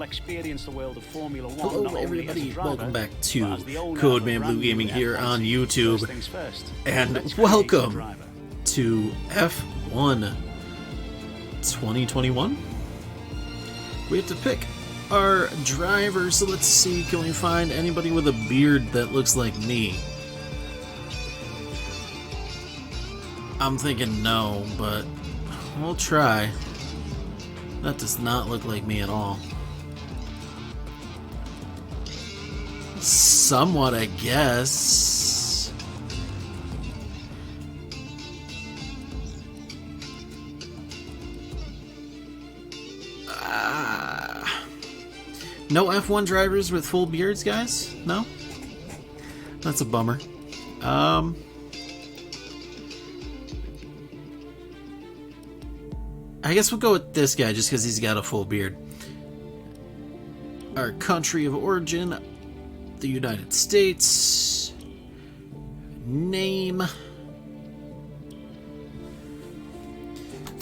experience the world of Formula 1. Hello everybody, welcome back to Codemanblue Gaming here on YouTube, and welcome to F1 2021. We have to pick our driver, so let's see, can we find anybody with a beard that looks like me? I'm thinking no, but we'll try. That does not look like me at all. Somewhat, I guess. No F1 drivers with full beards, guys? No? That's a bummer. I guess we'll go with this guy just because he's got a full beard. Our country of origin, the United States. Name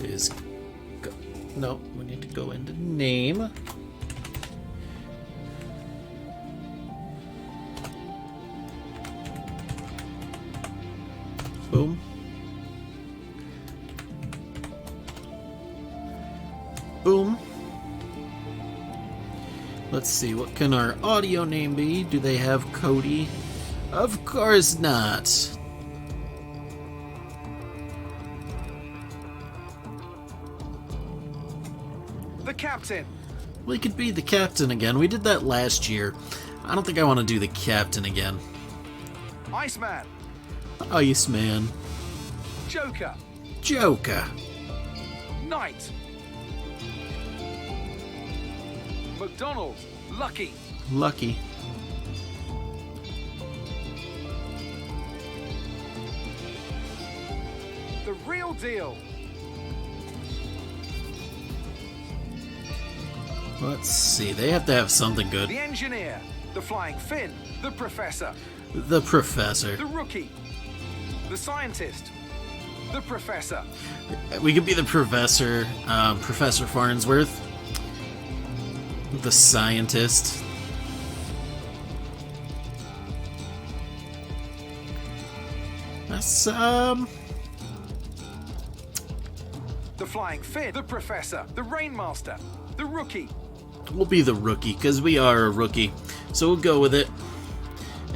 is... No, we need to go into name. Boom. Boom. Let's see, what can our audio name be? Do they have Cody? Of course not. The captain. We could be the captain again. We did that last year. I don't think I want to do the captain again. Iceman. Iceman. Joker. Joker. Knight. McDonald. Lucky. Lucky. The real deal. Let's see, they have to have something good. The engineer. The flying Finn. The professor. The professor. The rookie. The scientist. The professor. We could be the professor, Professor Farnsworth. The scientist. That's, The flying Finn. The professor. The rainmaster. The rookie. We'll be the rookie, because we are a rookie. So we'll go with it.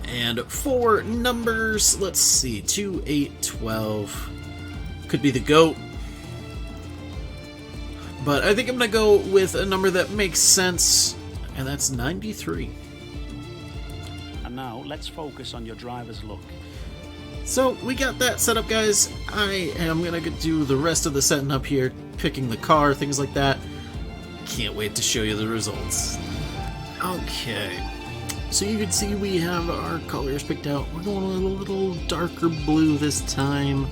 And for numbers, let's see, 2, 8, 12. Could be the GOAT. But I think I'm going to go with a number that makes sense, and that's 93. And now, let's focus on your driver's look. So, we got that set up, guys. I am going to do the rest of the setting up here, picking the car, things like that. Can't wait to show you the results. Okay. So you can see we have our colors picked out. We're going a little darker blue this time.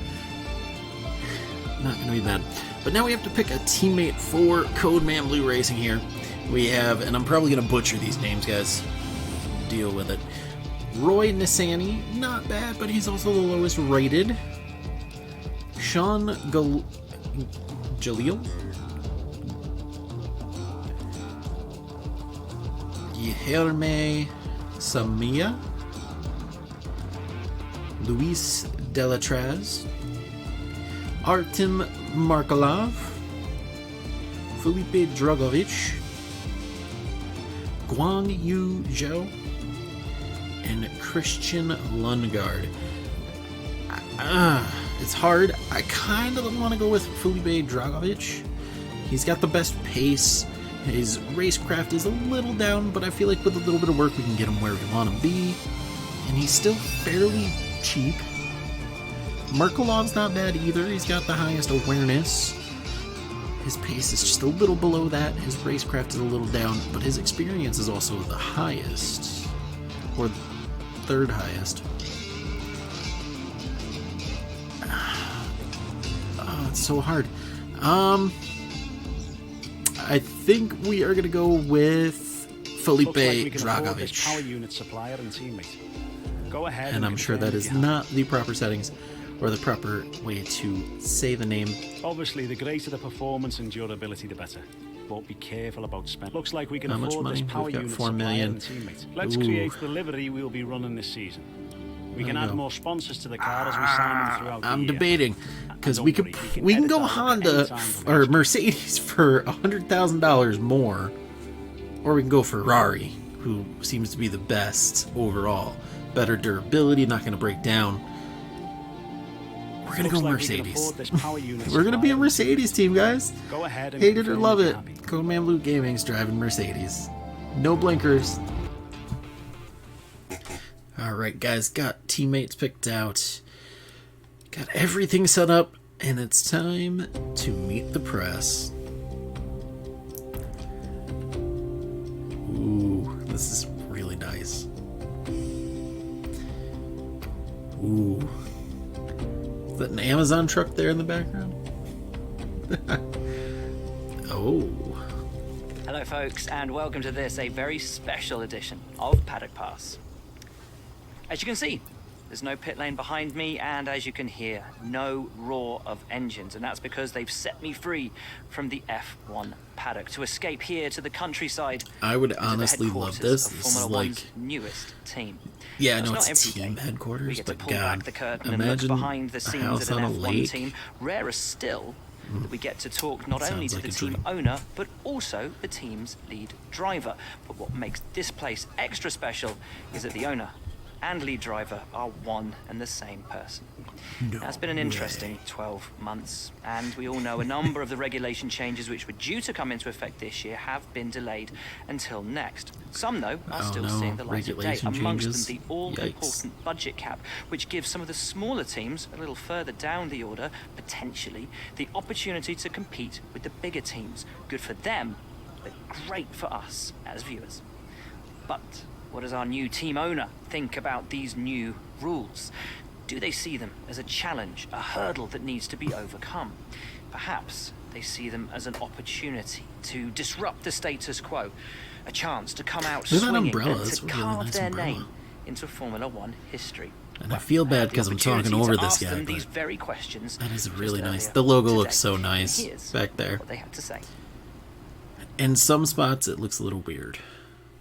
Not going to be bad. But now we have to pick a teammate for Codemanblue Racing here. We have, and I'm probably going to butcher these names, guys. Deal with it. Roy Nissany, not bad, but he's also the lowest rated. Sean Jalil. Guilherme Samia. Luis Delatraz. Artem Markelov, Felipe Dragovic, Guang Yu Zhou, and Christian Lundgaard. It's hard. I kind of want to go with Felipe Dragovic. He's got the best pace. His racecraft is a little down, but I feel like with a little bit of work we can get him where we want to be. And he's still fairly cheap. Merkelov's not bad either. He's got the highest awareness. His pace is just a little below that. His racecraft is a little down, but his experience is also the highest. Or third highest. Oh, it's so hard. I think we are going to go with Felipe Dragovic. Power unit supplier and teammate. Go ahead. And I'm sure that is not the proper settings. or the proper way to say the name. Obviously, the greater the performance and durability, the better. but be careful about spending. Looks like we can How much afford this money? power We've got unit 4 supplier million. and teammates. Let's Ooh. create the livery we'll be running this season. We can There we add go. more sponsors to the car as we sign them throughout the I'm year. debating because And we don't could worry, we can edit go that look at Honda any time from or each- Mercedes for $100,000 more, or we can go Ferrari, who seems to be the best overall, better durability, not going to break down. We're gonna Looks go like we can Mercedes. afford this power unit We're gonna be a supplier. Mercedes team, guys. Go ahead and Hate it or confirm love if you're it. happy. Codemanblue Gaming's driving Mercedes. No blinkers. Alright guys, got teammates picked out. Got everything set up, and it's time to meet the press. Ooh, this is really nice. Ooh. Is that an Amazon truck there in the background? Oh. Hello folks, and welcome to this, a very special edition of Paddock Pass. As you can see, there's no pit lane behind me, and as you can hear, no roar of engines, and that's because they've set me free from the F1 paddock to escape here to the countryside. I would to the honestly love headquarters this. of This Formula is like, One's newest team. yeah, I Now, know not it's every team day headquarters, we get to but pull God, back the curtain and look imagine behind the a scenes house of an on a F1 lake. team. Rarer still, that we get to talk not only Sounds to like the a team dream. owner, but also the team's lead driver. But what makes this place extra special is that the owner and lead driver are one and the same person. No Now, it's been an interesting 12 months, and we all know a number of the regulation changes which were due to come into effect this year have been delayed until next. Some, though, are Oh, still no, seeing the light of day, regulation amongst changes? them the all-important budget cap, which gives some of the smaller teams a little further down the order, potentially, the opportunity to compete with the bigger teams. Good for them, but great for us as viewers. But what does our new team owner think about these new rules? Do they see them as a challenge, a hurdle that needs to be overcome? Perhaps they see them as an opportunity to disrupt the status quo, a chance to come out Look at that swinging umbrella. and That's to a really carve nice their umbrella. name into Formula One history. And I feel bad had the because I'm talking opportunity over to this ask guy, them these but very questions that is just really nice. earlier The logo today. looks so nice Here's back there. what they had to say. In some spots it looks a little weird,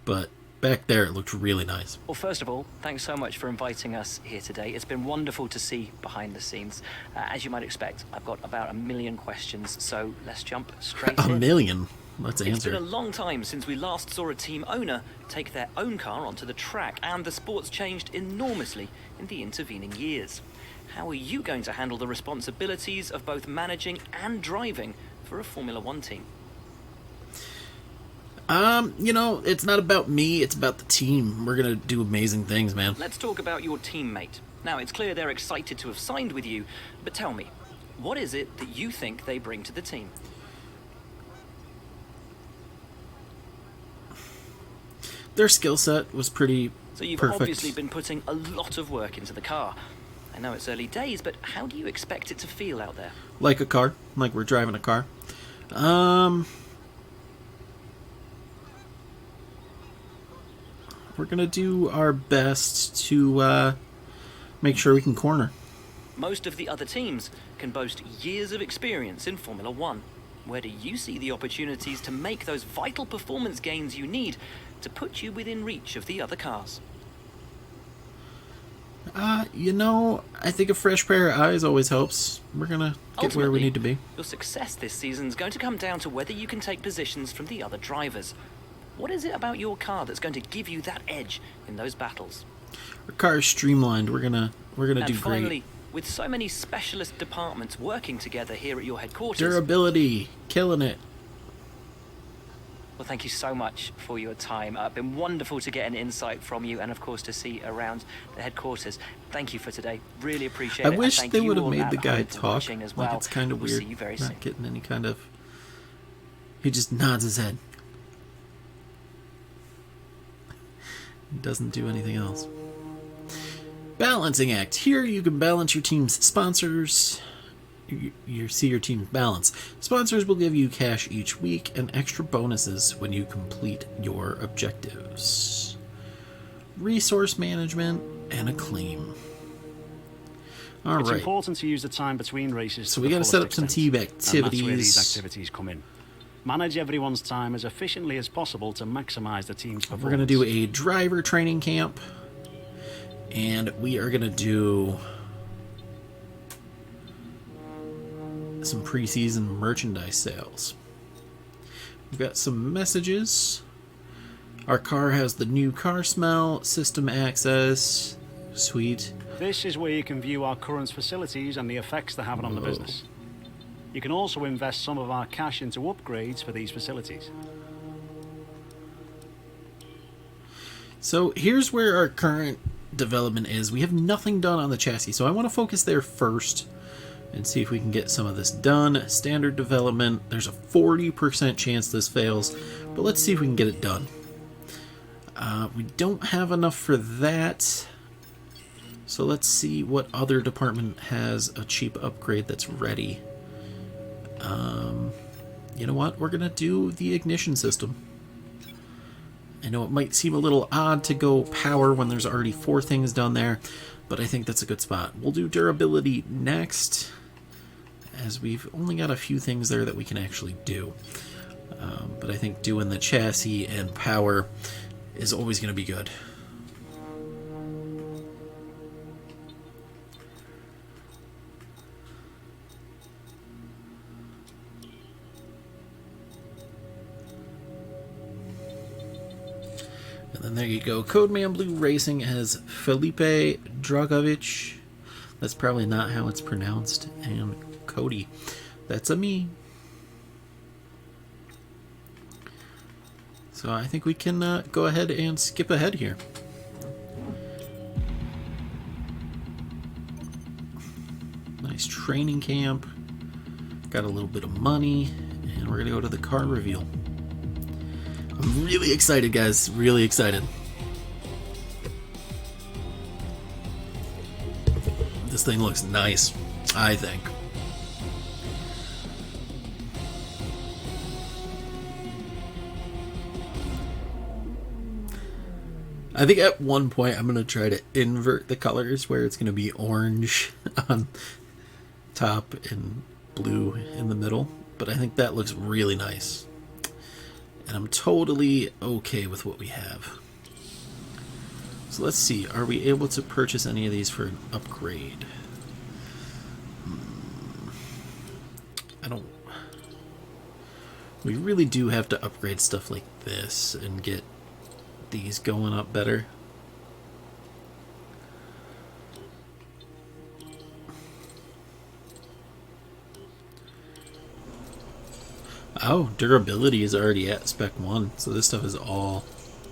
but back there it looked really nice. Well, first of all, thanks so much for inviting us here today. It's been wonderful to see behind the scenes. As you might expect, I've got about 1 million questions, so let's jump straight A in. million. Let's It's been a answer. long time since we last saw a team owner take their own car onto the track, and the sport's changed enormously in the intervening years. How are you going to handle the responsibilities of both managing and driving for a Formula One team? You know, it's not about me, it's about the team. We're gonna do amazing things, man. Let's talk about your teammate. Now, it's clear they're excited to have signed with you, but tell me, what is it that you think they bring to the team? Their skill set was pretty So you've perfect. obviously been putting a lot of work into the car. I know it's early days, but how do you expect it to feel out there? Like a car, like we're driving a car. We're gonna do our best to make sure we can corner. Most of the other teams can boast years of experience in Formula One. Where do you see the opportunities to make those vital performance gains you need to put you within reach of the other cars? You know, I think a fresh pair of eyes always helps. We're gonna get where we Ultimately, need to be. Your success this season is going to come down to whether you can take positions from the other drivers. What is it about your car that's going to give you that edge in those battles? Our car is streamlined. We're gonna And do finally, great. with so many specialist departments working together here at your headquarters, Durability, killing it. well, thank you so much for your time. It's been wonderful to get an insight from you, and of course to see around the headquarters. Thank you for today. Really appreciate I it. and wish thank they you would have all made at the guy home for talk. watching as well. Like, it's kind of We'll weird. see you very Not soon. getting any kind of. He just nods his head. He doesn't do anything else. Balancing act. Here you can balance your team's sponsors. You see your team's balance. Sponsors will give you cash each week and extra bonuses when you complete your objectives. Resource management and acclaim. All It's right. important to use the time between races. So to we the gotta set fullest up some extent. team And that's where these activities. activities come in. Manage everyone's time as efficiently as possible to maximize the team's performance. We're going to do a driver training camp. And we are going to do some preseason merchandise sales. We've got some messages. Our car has the new car smell, system access. Sweet. This is where you can view our current facilities and the effects they're having on the business. You can also invest some of our cash into upgrades for these facilities. So here's where our current development is. We have nothing done on the chassis, so I want to focus there first and see if we can get some of this done. Standard development, there's a 40% chance this fails, but let's see if we can get it done. We don't have enough for that, so let's see what other department has a cheap upgrade that's ready. You know what? We're gonna do the ignition system. I know it might seem a little odd to go power when there's already 4 things done there, but I think that's a good spot. We'll do durability next, as we've only got a few things there that we can actually do. But I think doing the chassis and power is always going to be good. And then there you go. Codemanblue Racing has Felipe Dragovic. That's probably not how it's pronounced. And Cody. That's a me. So I think we can go ahead and skip ahead here. Nice training camp. Got a little bit of money. And we're going to go to the car reveal. I'm really excited, guys. Really excited. This thing looks nice, I think. I think at one point I'm going to try to invert the colors where it's going to be orange on top and blue in the middle. But I think that looks really nice. And I'm totally okay with what we have. So let's see. Are we able to purchase any of these for an upgrade? I don't... We really do have to upgrade stuff like this and get these going up better. Oh, durability is already at spec 1, so this stuff is all...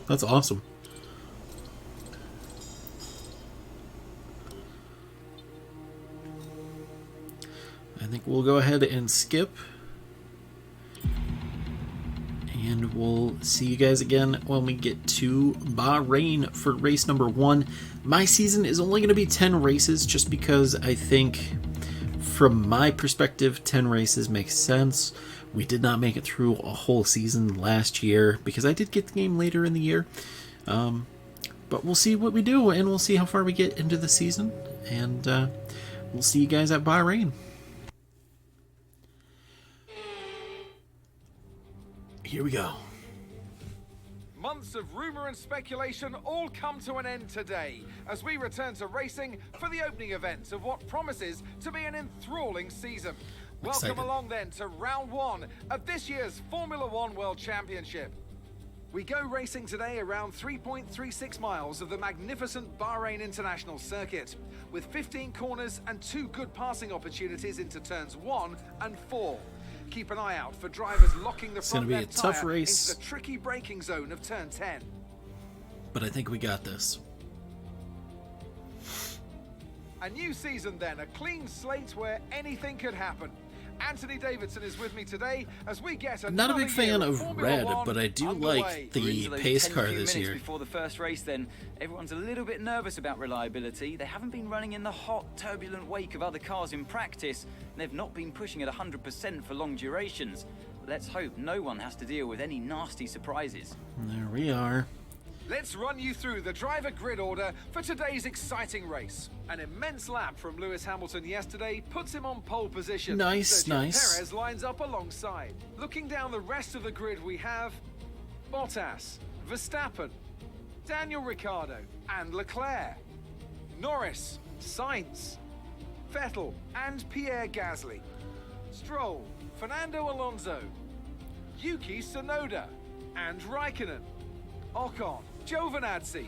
That's awesome. I think we'll go ahead and skip. And we'll see you guys again when we get to Bahrain for race number 1. My season is only going to be 10 races just because I think, from my perspective, 10 races makes sense. We did not make it through a whole season last year because I did get the game later in the year. But we'll see what we do, and we'll see how far we get into the season. And we'll see you guys at Bahrain. Here we go. Months of rumour and speculation all come to an end today as we return to racing for the opening event of what promises to be an enthralling season. Welcome along then to round 1 of this year's Formula One World Championship. We go racing today around 3.36 miles of the magnificent Bahrain International Circuit, with 15 corners and 2 good passing opportunities into turns 1 and 4. Keep an eye out for drivers locking the front left tyre into the tricky braking zone of turn 10. But I think we got this. A new season then, a clean slate where anything could happen. Anthony Davidson is with me today as we get I'm not a big fan of red, but I do like the pace car this year. Before the first race then, everyone's a little bit nervous about reliability. They haven't been running in the hot, turbulent wake of other cars in practice, and they've not been pushing at 100% for long durations. Let's hope no one has to deal with any nasty surprises. There we are. Let's run you through the driver grid order for today's exciting race. An immense lap from Lewis Hamilton yesterday puts him on pole position. Nice, Sergio nice. Perez lines up alongside. Looking down the rest of the grid, we have Bottas, Verstappen, Daniel Ricciardo, and Leclerc. Norris, Sainz, Vettel, and Pierre Gasly. Stroll, Fernando Alonso, Yuki Tsunoda, and Raikkonen. Ocon, Giovinazzi,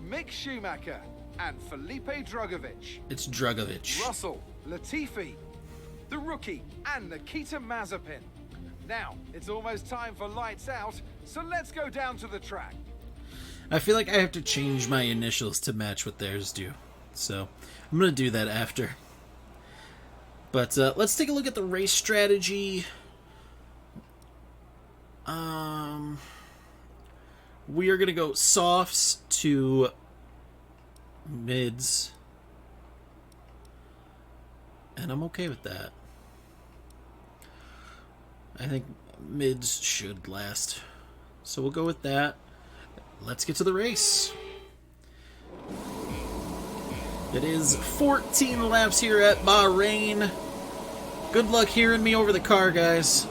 Mick Schumacher, and Felipe Drugovich. It's Drugovich. Russell, Latifi, the rookie, and Nikita Mazepin. Now, it's almost time for lights out, so let's go down to the track. I feel like I have to change my initials to match what theirs do. So, I'm going to do that after. But let's take a look at the race strategy. We are going to go softs to mids. And I'm okay with that. I think mids should last. So we'll go with that. Let's get to the race. It is 14 laps here at Bahrain. Good luck hearing me over the car, guys.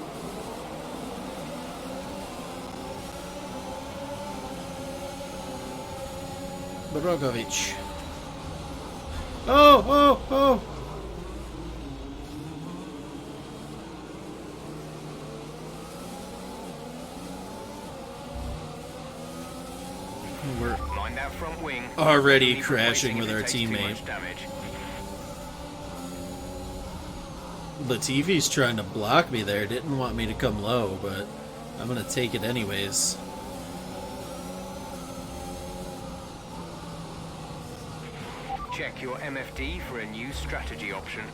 Drugovich. Oh! We're Mind that front wing. already Keep crashing racing with if our it takes too teammate. much damage. Latifi's trying to block me there. Didn't want me to come low, but I'm going to take it anyways. Check your MFD for a new strategy option.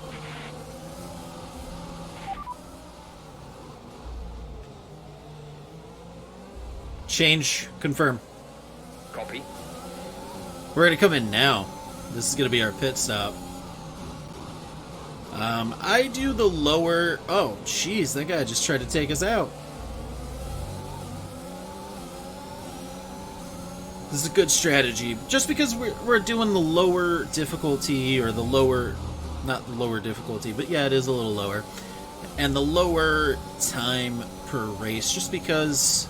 Change. Confirm. Copy. We're going to come in now. This is going to be our pit stop. I do the lower... Oh, jeez. That guy just tried to take us out. This is a good strategy. Just because we're doing the lower difficulty, or the lower... Not the lower difficulty, but yeah, it is a little lower. And the lower time per race, just because...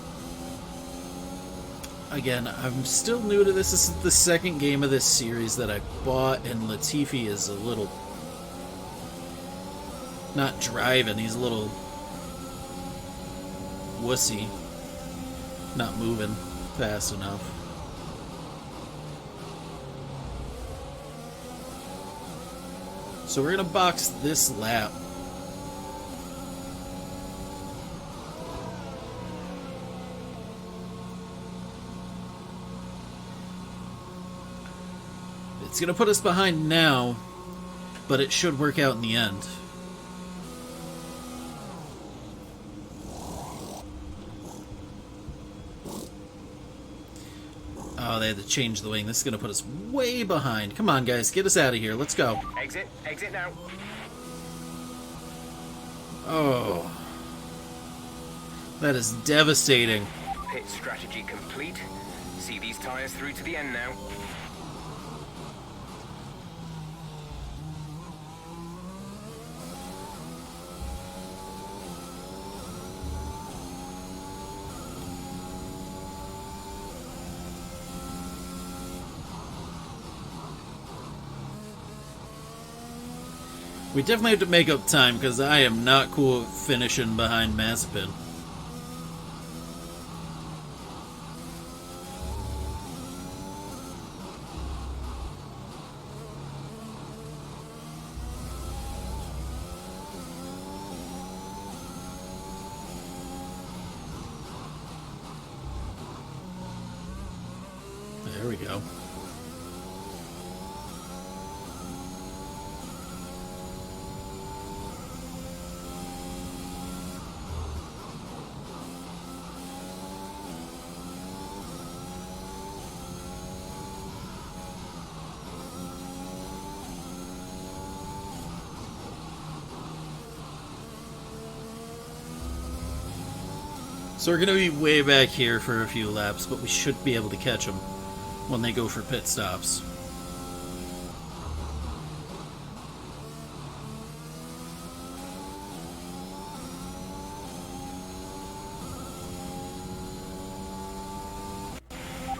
Again, I'm still new to this. This is the second game of this series that I bought, and Latifi is a little... Not driving, he's a little... wussy. Not moving fast enough. So we're going to box this lap. It's going to put us behind now, but it should work out in the end. Oh, they had to change the wing. This is going to put us way behind. Come on, guys. Get us out of here. Let's go. Exit now. Oh. That is devastating. Pit strategy complete. See these tires through to the end now. We definitely have to make up time, because I am not cool finishing behind Mazepin. There we go. So we're going to be way back here for a few laps, but we should be able to catch them when they go for pit stops.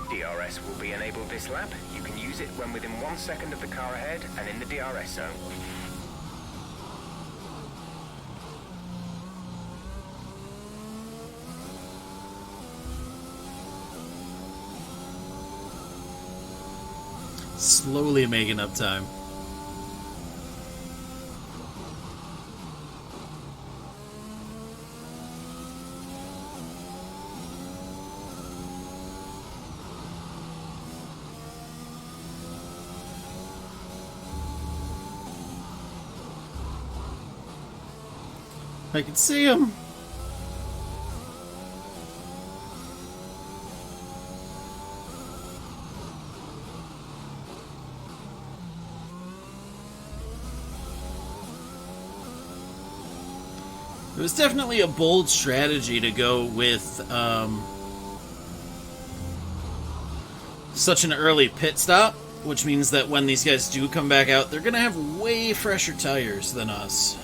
DRS will be enabled this lap. You can use it when within 1 second of the car ahead and in the DRS zone. Slowly making up time. I can see him. It was definitely a bold strategy to go with such an early pit stop, which means that when these guys do come back out, they're going to have way fresher tires than us.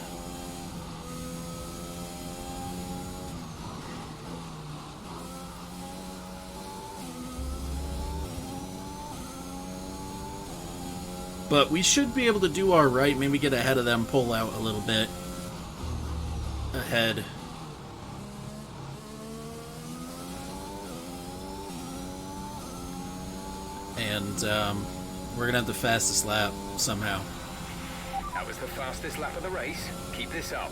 But we should be able to do our right, maybe get ahead of them, pull out a little bit ahead. And we're going to have the fastest lap somehow. That was the fastest lap of the race. Keep this up.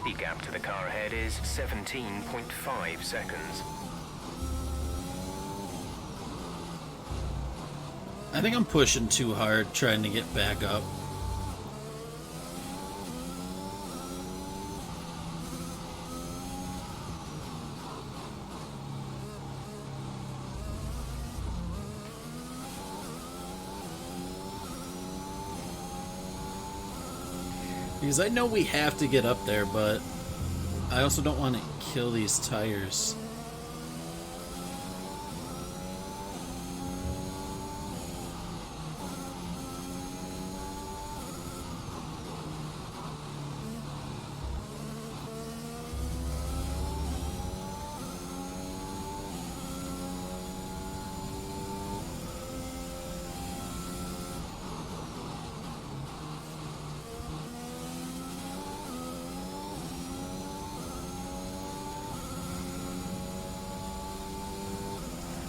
The gap to the car ahead is 17.5 seconds. I think I'm pushing too hard trying to get back up. Because I know we have to get up there, but I also don't want to kill these tires.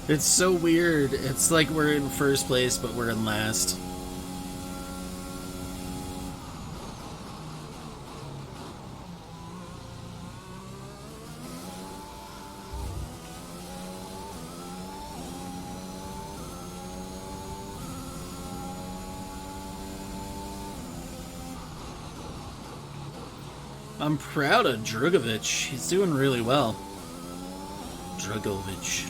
It's so weird. It's like we're in first place, but we're in last. I'm proud of Drugovich. He's doing really well. Drugovich.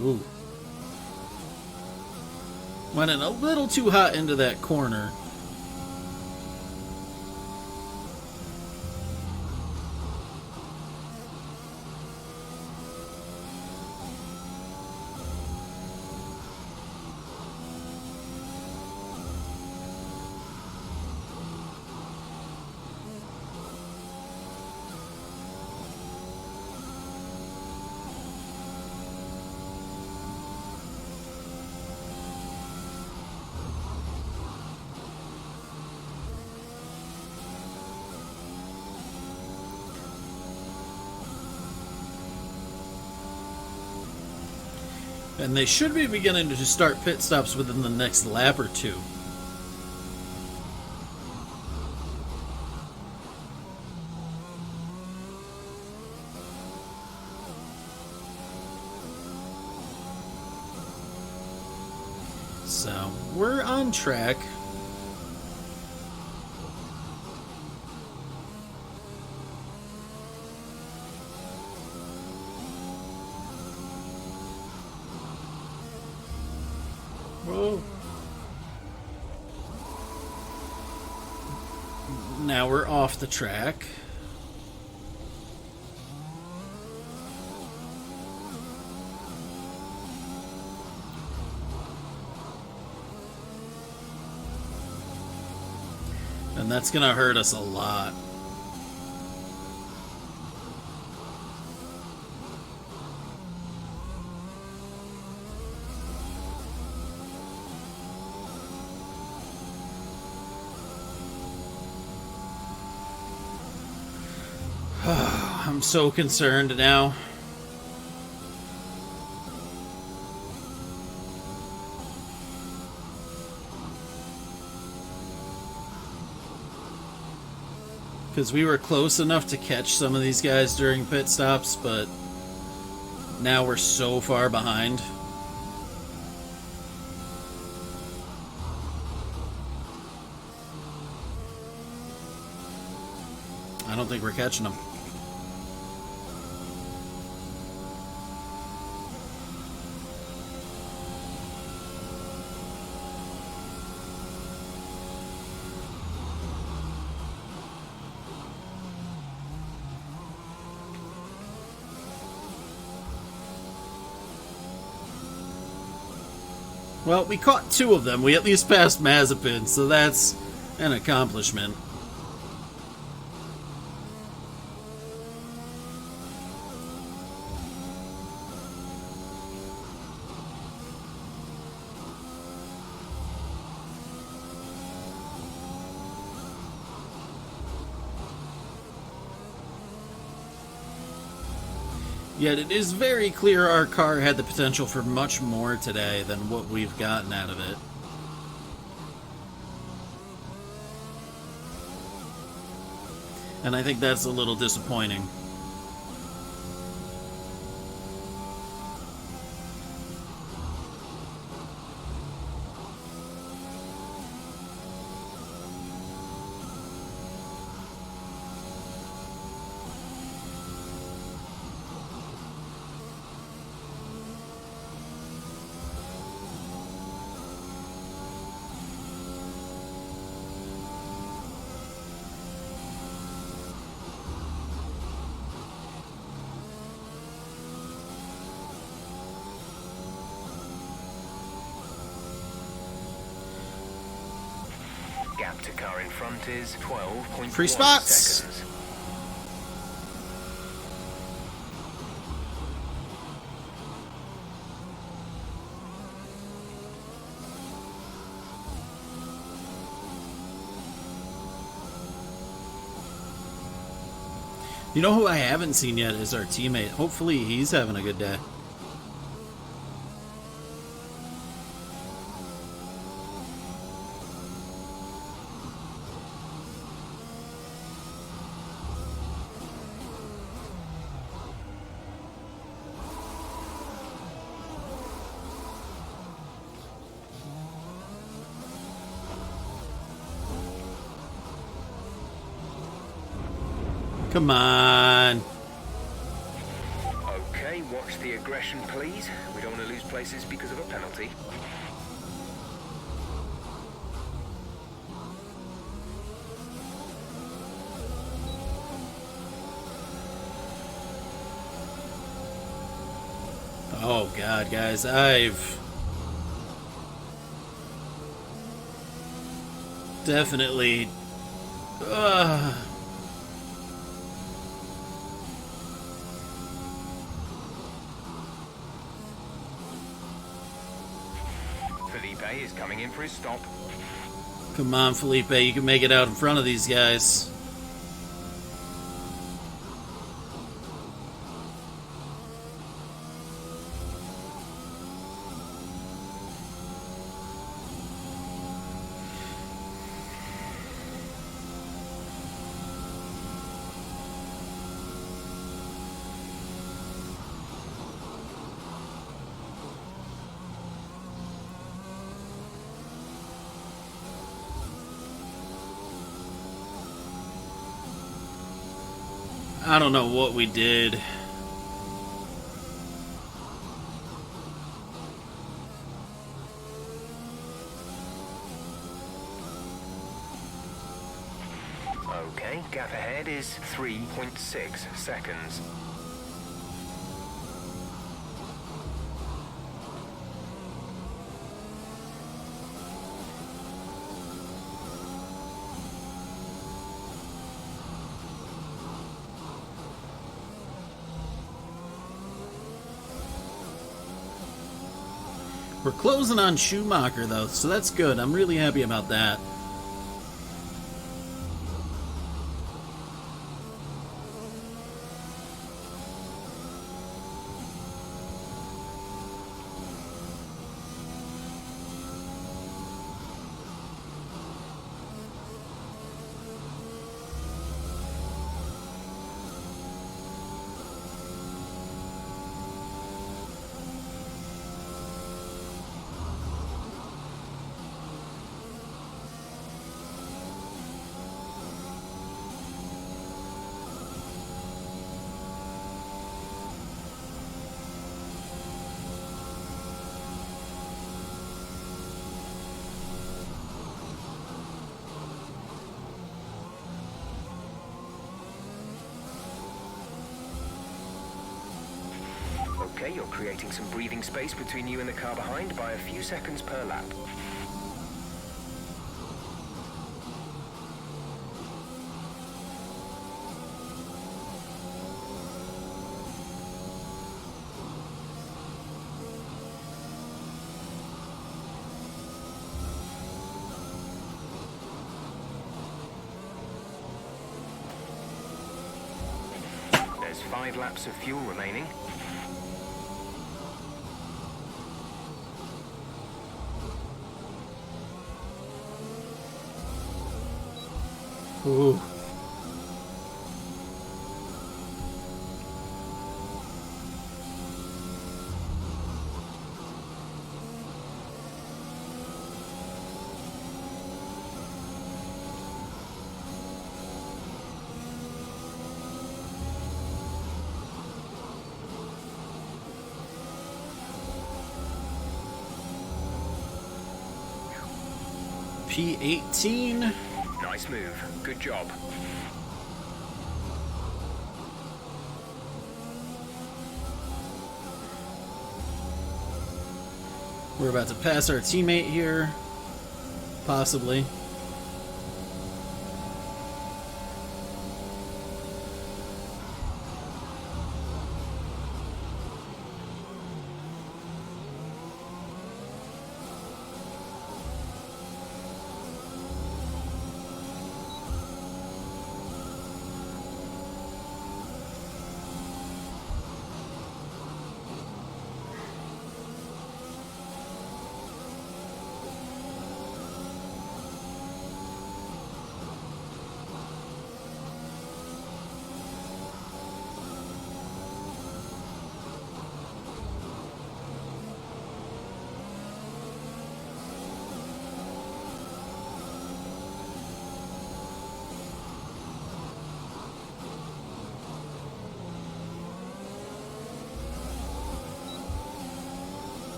Ooh. Went in a little too hot into that corner. And they should be beginning to start pit stops within the next lap or two. So, we're on track. Whoa. Now we're off the track. And that's gonna hurt us a lot. I'm so concerned now. Because we were close enough to catch some of these guys during pit stops, but now we're so far behind. I don't think we're catching them. Well, we caught two of them. We at least passed Mazepin, so that's an accomplishment. Yet it is very clear our car had the potential for much more today than what we've gotten out of it. And I think that's a little disappointing. Gap to car in front is 12.1 Free spots! seconds. You know who I haven't seen yet is our teammate. Hopefully he's having a good day. Come on. Okay, watch the aggression, please. We don't want to lose places because of a penalty. Oh God, guys, I've definitely Felipe is coming in for his stop. Come on, Felipe, you can make it out in front of these guys. I don't know what we did. Okay, gap ahead is 3.6 seconds. We're closing on Schumacher, though, so that's good. I'm really happy about that. Okay, you're creating some breathing space between you and the car behind by a few seconds per lap. There's 5 laps of fuel remaining. Ooh. P18. Nice move. Good job. We're about to pass our teammate here. Possibly.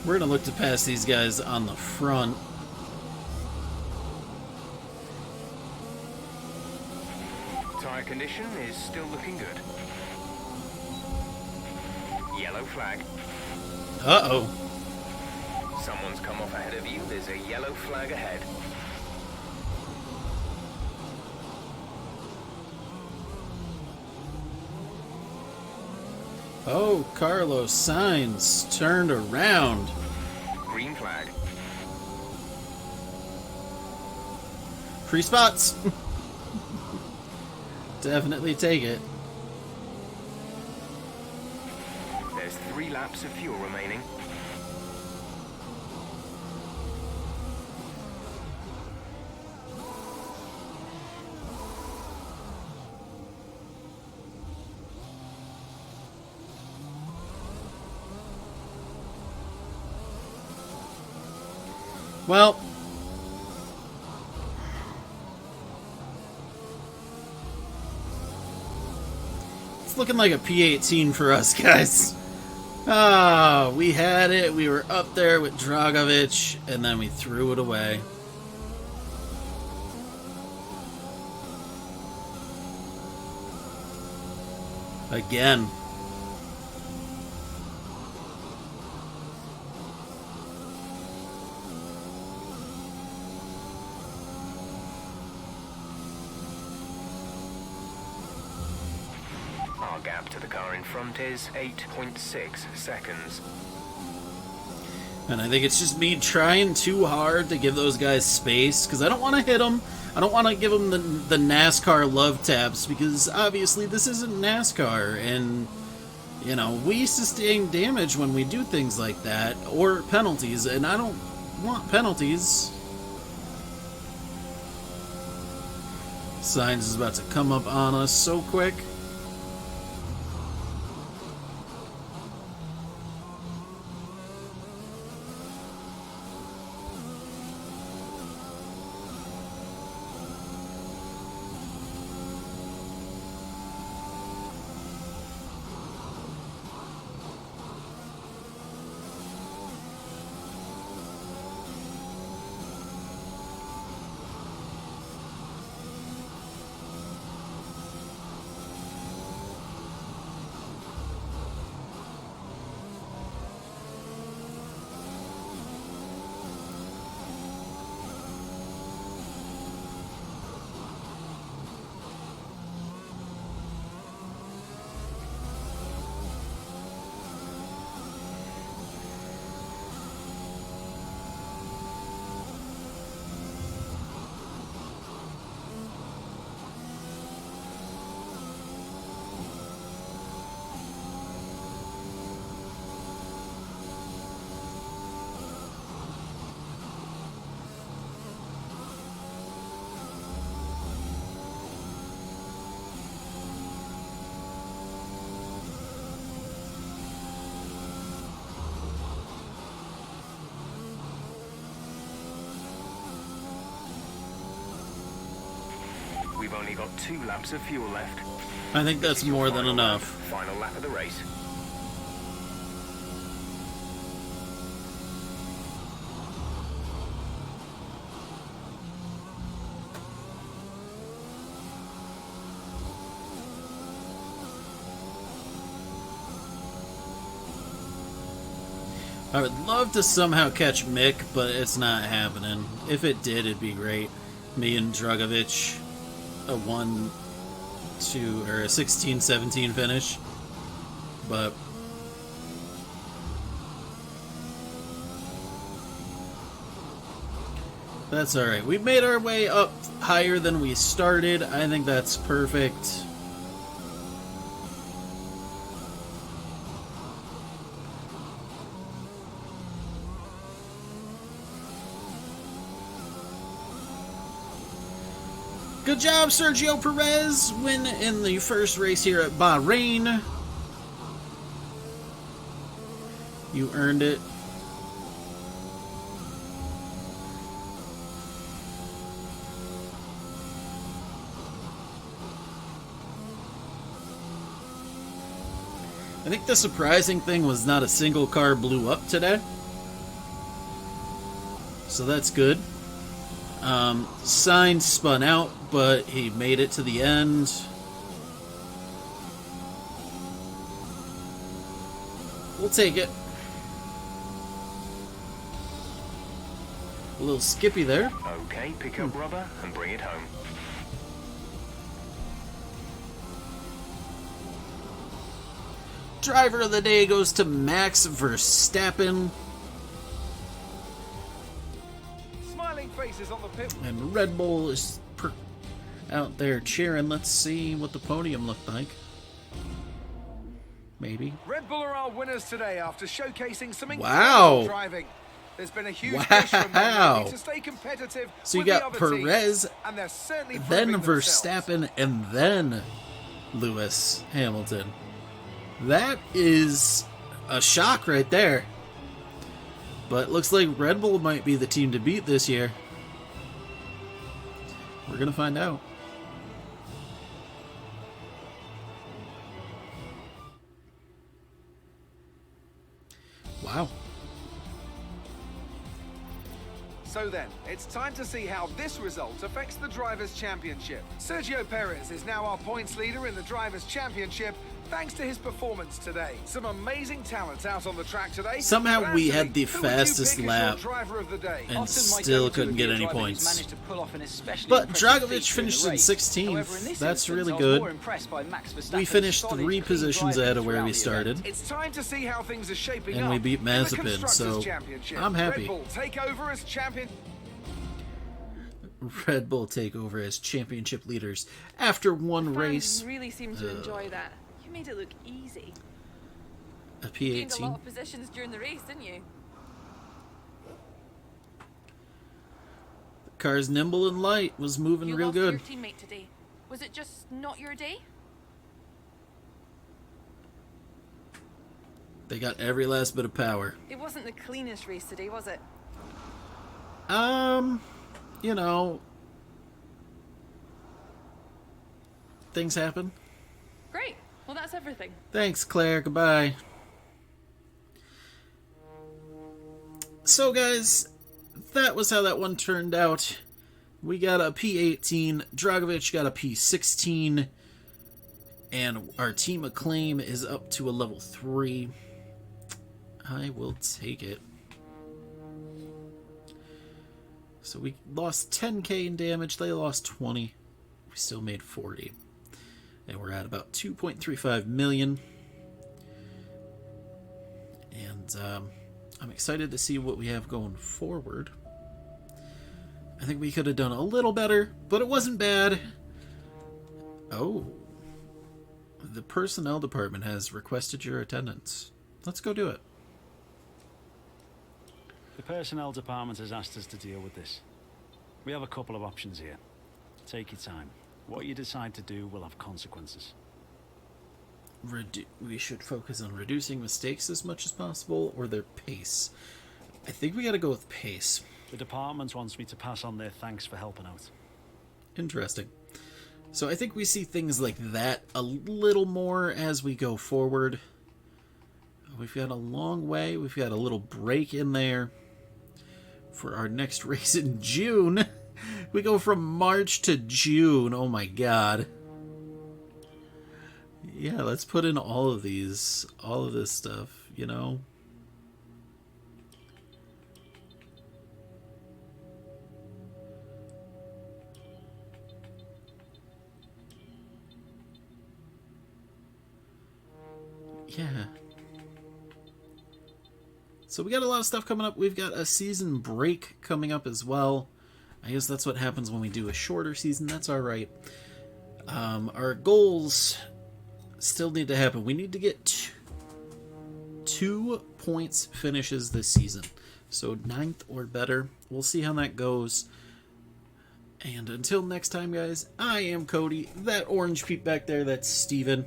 We're going to look to pass these guys on the front. Tire condition is still looking good. Yellow flag. Uh-oh. Someone's come off ahead of you. There's a yellow flag ahead. Oh, Carlos Sainz turned around. Green flag. Free spots. Definitely take it. 3 laps of fuel remaining. Well, it's looking like a P18 for us, guys. Ah, we had it. We were up there with Dragovich, and then we threw it away. Again. Our gap to the car in front is 8.6 seconds. And I think it's just me trying too hard to give those guys space, because I don't want to hit them. I don't want to give them the NASCAR love taps, because obviously this isn't NASCAR, and, you know, we sustain damage when we do things like that, or penalties, and I don't want penalties. Sainz is about to come up on us so quick. We've only got 2 laps of fuel left. I think that's more than enough. Final lap of the race. I would love to somehow catch Mick, but it's not happening. If it did, it'd be great. Me and Dragovich, a 1-2 or a 16-17 finish, but that's all right. We made our way up higher than we started. I think that's perfect. Good job, Sergio Perez. Win in the first race here at Bahrain. You earned it. I think the surprising thing was not a single car blew up today. So that's good. Sainz spun out, but he made it to the end. We'll take it. A little skippy there. Okay, pick up rubber and bring it home. Driver of the day goes to Max Verstappen. Smiling faces on the pit. And Red Bull is out there cheering. Let's see what the podium looked like. maybe. Red Bull are our winners today after showcasing some Wow. incredible driving. There's been a huge push from them lately to stay competitive So you with the got other Perez, teams, and they're certainly then proving themselves. Verstappen, and then Lewis Hamilton. That is a shock right there. But looks like Red Bull might be the team to beat this year. We're going to find out. Wow. So then, it's time to see how this result affects the Drivers' Championship. Sergio Perez is now our points leader in the Drivers' Championship, thanks to his performance today. Some amazing talent out on the track today. Somehow But we Anthony, had the who would you fastest pick as your lap driver of the day? and Often my still go-to couldn't would get be a any driver who's points. managed to pull off an especially But impressive Dragovic feat finished during in the race. 16th. However, in this That's instance, really I was good. more impressed by Max We Verstappen's finished solid, 3 clean positions driving ahead of where throughout we the started. event. It's time to see how things are shaping And up. we beat in the Mazepin, Constructors' so Championship. I'm happy. Red Bull take over as champion. Red Bull take over as championship leaders after one race. Fans really seem to enjoy that. You made it look easy. A You gained a lot P18. of positions during the race, didn't you? The car's nimble and light, was moving You real lost good. your teammate today. Was it just not your day? They got every last bit of power. It wasn't the cleanest race today, was it? You know, things happen. Great. Well, that's everything. Thanks, Claire. Goodbye. So, guys, that was how that one turned out. We got a P18. Dragovic got a P16. And our team acclaim is up to a level 3. I will take it. So we lost 10k in damage. They lost 20. We still made 40. And we're at about 2.35 million. And I'm excited to see what we have going forward. I think we could have done a little better, but it wasn't bad. Oh. The personnel department has requested your attendance. Let's go do it. The personnel department has asked us to deal with this. We have a couple of options here. Take your time. What you decide to do will have consequences. We should focus on reducing mistakes as much as possible, or their pace. I think we gotta go with pace. The department wants me to pass on their thanks for helping out. Interesting. So I think we see things like that a little more as we go forward. We've got a long way. We've got a little break in there for our next race in June. We go from March to June. Oh my god. Yeah, let's put in all of these, all of this stuff, you know? Yeah. So we got a lot of stuff coming up. We've got a season break coming up as well. I guess that's what happens when we do a shorter season. That's all right. Our goals still need to happen. We need to get 2 points finishes this season. So 9th or better. We'll see how that goes. And until next time, guys, I am Cody. That orange peep back there, that's Steven.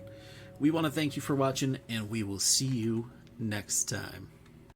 We want to thank you for watching, and we will see you next time.